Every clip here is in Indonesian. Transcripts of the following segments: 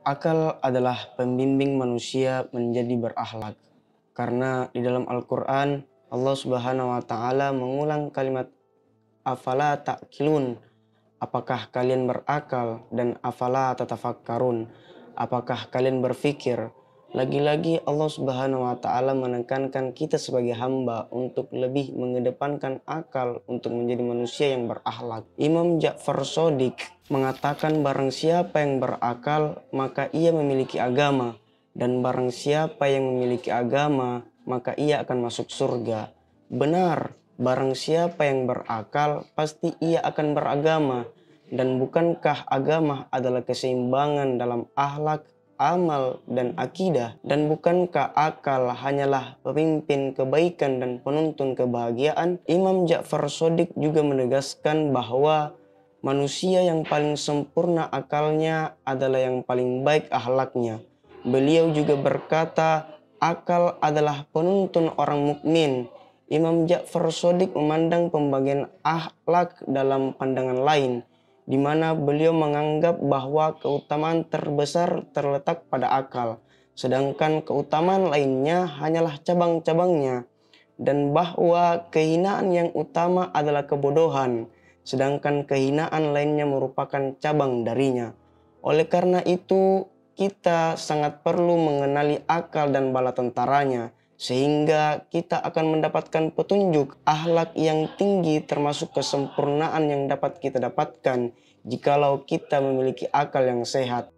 Akal adalah pembimbing manusia menjadi berakhlak. Karena di dalam Al-Quran, Allah Subhanahu wa Ta'ala mengulang kalimat afala ta'qilun. Apakah kalian berakal? Dan afala tatafakkarun. Apakah kalian berfikir? Lagi-lagi Allah Subhanahu wa Ta'ala menekankan kita sebagai hamba untuk lebih mengedepankan akal untuk menjadi manusia yang berakhlak. Imam Ja'far Shadiq mengatakan barang siapa yang berakal maka ia memiliki agama, dan barang siapa yang memiliki agama maka ia akan masuk surga. Benar, barang siapa yang berakal pasti ia akan beragama. Dan bukankah agama adalah keseimbangan dalam akhlak, amal, dan akidah? Dan bukankah akal hanyalah pemimpin kebaikan dan penuntun kebahagiaan? Imam Ja'far Shadiq juga menegaskan bahwa manusia yang paling sempurna akalnya adalah yang paling baik akhlaknya. Beliau juga berkata, akal adalah penuntun orang mukmin. Imam Ja'far Shadiq memandang pembagian akhlak dalam pandangan lain, di mana beliau menganggap bahwa keutamaan terbesar terletak pada akal, sedangkan keutamaan lainnya hanyalah cabang-cabangnya, dan bahwa kehinaan yang utama adalah kebodohan, sedangkan kehinaan lainnya merupakan cabang darinya. Oleh karena itu, kita sangat perlu mengenali akal dan bala tentaranya, sehingga kita akan mendapatkan petunjuk akhlak yang tinggi, termasuk kesempurnaan yang dapat kita dapatkan jikalau kita memiliki akal yang sehat.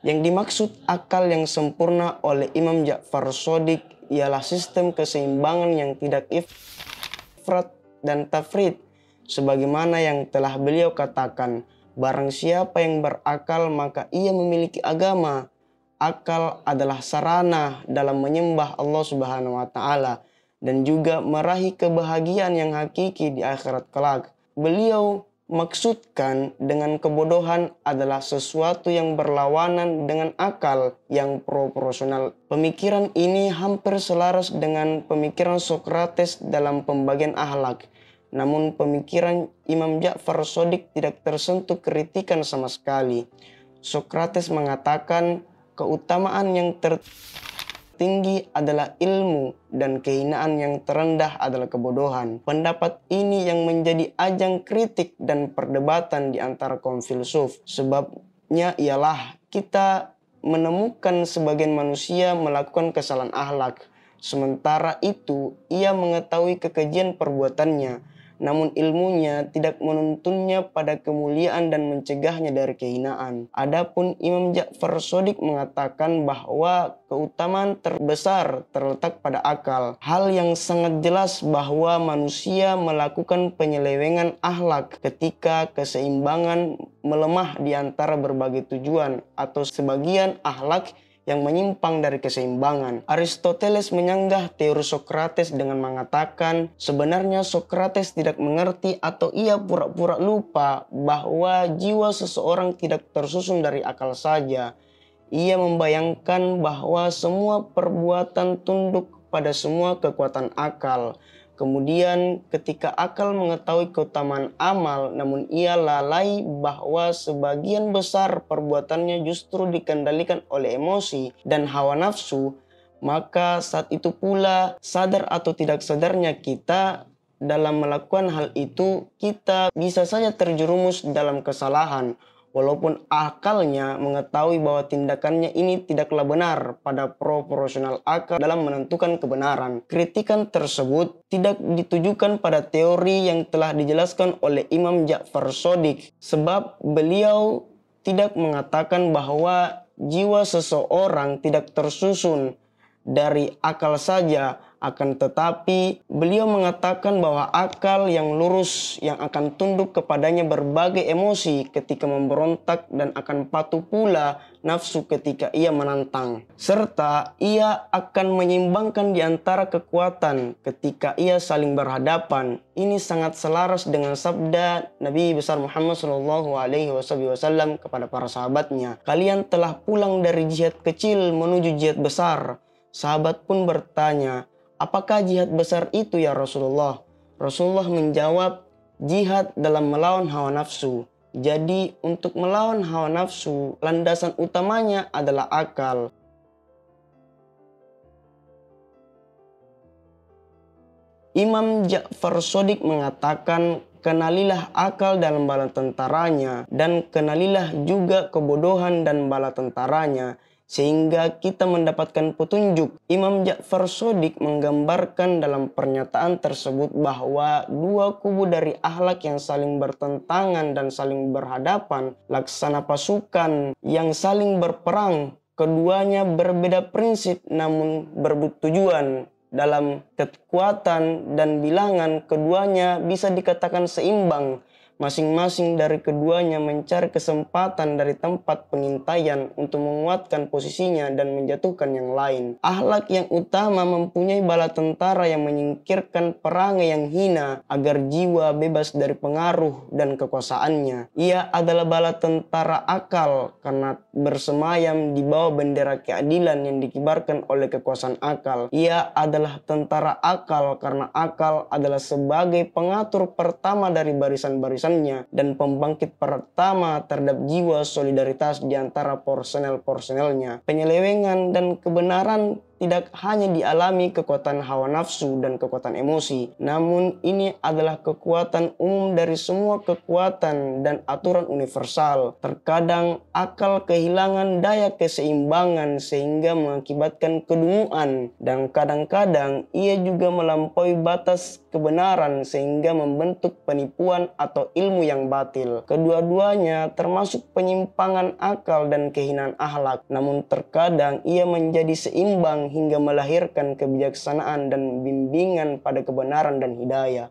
Yang dimaksud akal yang sempurna oleh Imam Ja'far Shadiq ialah sistem keseimbangan yang tidak ifrat dan tafrit, sebagaimana yang telah beliau katakan, barang siapa yang berakal maka ia memiliki agama. Akal adalah sarana dalam menyembah Allah Subhanahu wa Ta'ala dan juga meraih kebahagiaan yang hakiki di akhirat kelak. Beliau maksudkan dengan kebodohan adalah sesuatu yang berlawanan dengan akal yang proporsional. Pemikiran ini hampir selaras dengan pemikiran Sokrates dalam pembagian akhlak. Namun pemikiran Imam Ja'far Shadiq tidak tersentuh kritikan sama sekali. Sokrates mengatakan keutamaan yang tertinggi adalah ilmu dan kehinaan yang terendah adalah kebodohan. Pendapat ini yang menjadi ajang kritik dan perdebatan di antara kaum filsuf. Sebabnya ialah kita menemukan sebagian manusia melakukan kesalahan akhlak. Sementara itu ia mengetahui kekejian perbuatannya, namun ilmunya tidak menuntunnya pada kemuliaan dan mencegahnya dari kehinaan. Adapun Imam Ja'far Shadiq mengatakan bahwa keutamaan terbesar terletak pada akal. Hal yang sangat jelas bahwa manusia melakukan penyelewengan akhlak ketika keseimbangan melemah di antara berbagai tujuan atau sebagian akhlak yang menyimpang dari keseimbangan. Aristoteles menyanggah teori Sokrates dengan mengatakan sebenarnya Sokrates tidak mengerti atau ia pura-pura lupa bahwa jiwa seseorang tidak tersusun dari akal saja. Ia membayangkan bahwa semua perbuatan tunduk pada semua kekuatan akal. Kemudian ketika akal mengetahui keutamaan amal, namun ia lalai bahwa sebagian besar perbuatannya justru dikendalikan oleh emosi dan hawa nafsu, maka saat itu pula sadar atau tidak sadarnya kita dalam melakukan hal itu, kita bisa saja terjerumus dalam kesalahan. Walaupun akalnya mengetahui bahwa tindakannya ini tidaklah benar pada proporsional akal dalam menentukan kebenaran. Kritikan tersebut tidak ditujukan pada teori yang telah dijelaskan oleh Imam Ja'far Shadiq, sebab beliau tidak mengatakan bahwa jiwa seseorang tidak tersusun dari akal saja, akan tetapi beliau mengatakan bahwa akal yang lurus yang akan tunduk kepadanya berbagai emosi ketika memberontak dan akan patuh pula nafsu ketika ia menantang, serta ia akan menyeimbangkan di antara kekuatan ketika ia saling berhadapan. Ini sangat selaras dengan sabda Nabi besar Muhammad SAW kepada para sahabatnya, kalian telah pulang dari jihad kecil menuju jihad besar. Sahabat pun bertanya, apakah jihad besar itu ya Rasulullah? Rasulullah menjawab, jihad dalam melawan hawa nafsu. Jadi untuk melawan hawa nafsu, landasan utamanya adalah akal. Imam Ja'far Shadiq mengatakan, kenalilah akal dalam bala tentaranya, dan kenalilah juga kebodohan dan bala tentaranya, sehingga kita mendapatkan petunjuk. Imam Ja'far Shadiq menggambarkan dalam pernyataan tersebut bahwa dua kubu dari akhlak yang saling bertentangan dan saling berhadapan, laksana pasukan yang saling berperang, keduanya berbeda prinsip namun berbut tujuan. Dalam kekuatan dan bilangan, keduanya bisa dikatakan seimbang. Masing-masing dari keduanya mencari kesempatan dari tempat pengintaian untuk menguatkan posisinya dan menjatuhkan yang lain. Akhlak yang utama mempunyai bala tentara yang menyingkirkan perangai yang hina agar jiwa bebas dari pengaruh dan kekuasaannya. Ia adalah bala tentara akal karena bersemayam di bawah bendera keadilan yang dikibarkan oleh kekuasaan akal. Ia adalah tentara akal karena akal adalah sebagai pengatur pertama dari barisan-barisan dan pembangkit pertama terhadap jiwa solidaritas di antara personel-personelnya. Penyelewengan dan kebenaran tidak hanya dialami kekuatan hawa nafsu dan kekuatan emosi, namun ini adalah kekuatan umum dari semua kekuatan dan aturan universal. Terkadang akal kehilangan daya keseimbangan sehingga mengakibatkan kedunguan, dan kadang-kadang ia juga melampaui batas kebenaran sehingga membentuk penipuan atau ilmu yang batil. Kedua-duanya termasuk penyimpangan akal dan kehinaan akhlak, namun terkadang ia menjadi seimbang hingga melahirkan kebijaksanaan dan bimbingan pada kebenaran dan hidayah.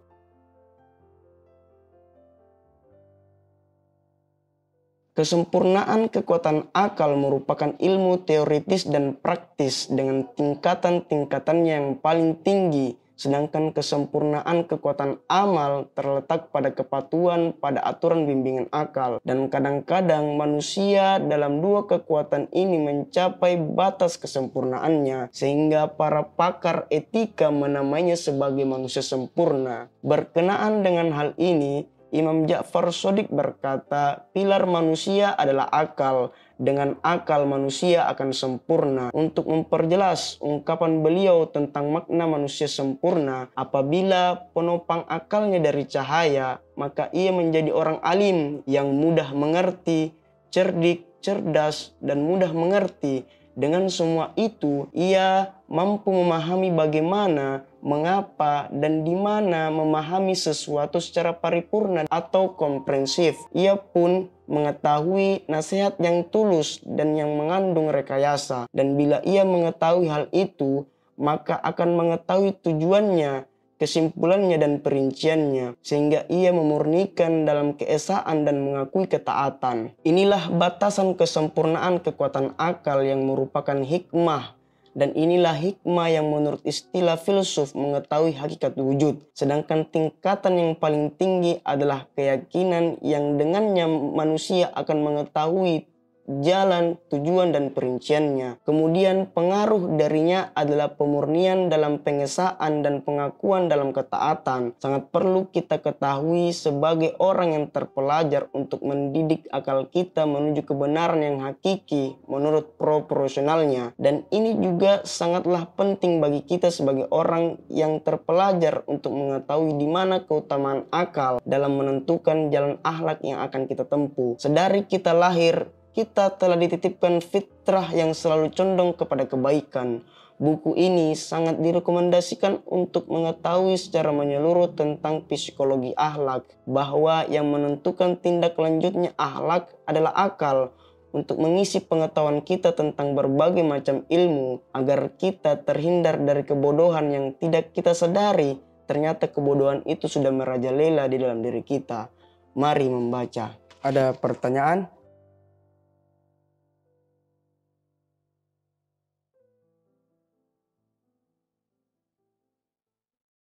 Kesempurnaan kekuatan akal merupakan ilmu teoritis dan praktis dengan tingkatan-tingkatannya yang paling tinggi, sedangkan kesempurnaan kekuatan amal terletak pada kepatuhan pada aturan bimbingan akal. Dan kadang-kadang manusia dalam dua kekuatan ini mencapai batas kesempurnaannya, sehingga para pakar etika menamainya sebagai manusia sempurna. Berkenaan dengan hal ini, Imam Ja'far Shadiq berkata, pilar manusia adalah akal. Dengan akal manusia akan sempurna. Untuk memperjelas ungkapan beliau tentang makna manusia sempurna, apabila penopang akalnya dari cahaya, maka ia menjadi orang alim yang mudah mengerti, cerdik, cerdas, dan mudah mengerti. Dengan semua itu, ia mampu memahami bagaimana, mengapa, dan di mana memahami sesuatu secara paripurna atau komprehensif. Ia pun mengetahui nasihat yang tulus dan yang mengandung rekayasa. Dan bila ia mengetahui hal itu, maka akan mengetahui tujuannya, kesimpulannya, dan perinciannya, sehingga ia memurnikan dalam keesaan dan mengakui ketaatan. Inilah batasan kesempurnaan kekuatan akal yang merupakan hikmah, dan inilah hikmah yang menurut istilah filsuf mengetahui hakikat wujud. Sedangkan tingkatan yang paling tinggi adalah keyakinan yang dengannya manusia akan mengetahui jalan, tujuan, dan perinciannya. Kemudian pengaruh darinya adalah pemurnian dalam pengesaan dan pengakuan dalam ketaatan. Sangat perlu kita ketahui sebagai orang yang terpelajar untuk mendidik akal kita menuju kebenaran yang hakiki menurut proporsionalnya. Dan ini juga sangatlah penting bagi kita sebagai orang yang terpelajar untuk mengetahui di mana keutamaan akal dalam menentukan jalan akhlak yang akan kita tempuh. Sedari kita lahir, kita telah dititipkan fitrah yang selalu condong kepada kebaikan. Buku ini sangat direkomendasikan untuk mengetahui secara menyeluruh tentang psikologi akhlak, bahwa yang menentukan tindak lanjutnya akhlak adalah akal, untuk mengisi pengetahuan kita tentang berbagai macam ilmu, agar kita terhindar dari kebodohan yang tidak kita sadari. Ternyata kebodohan itu sudah merajalela di dalam diri kita. Mari membaca. Ada pertanyaan?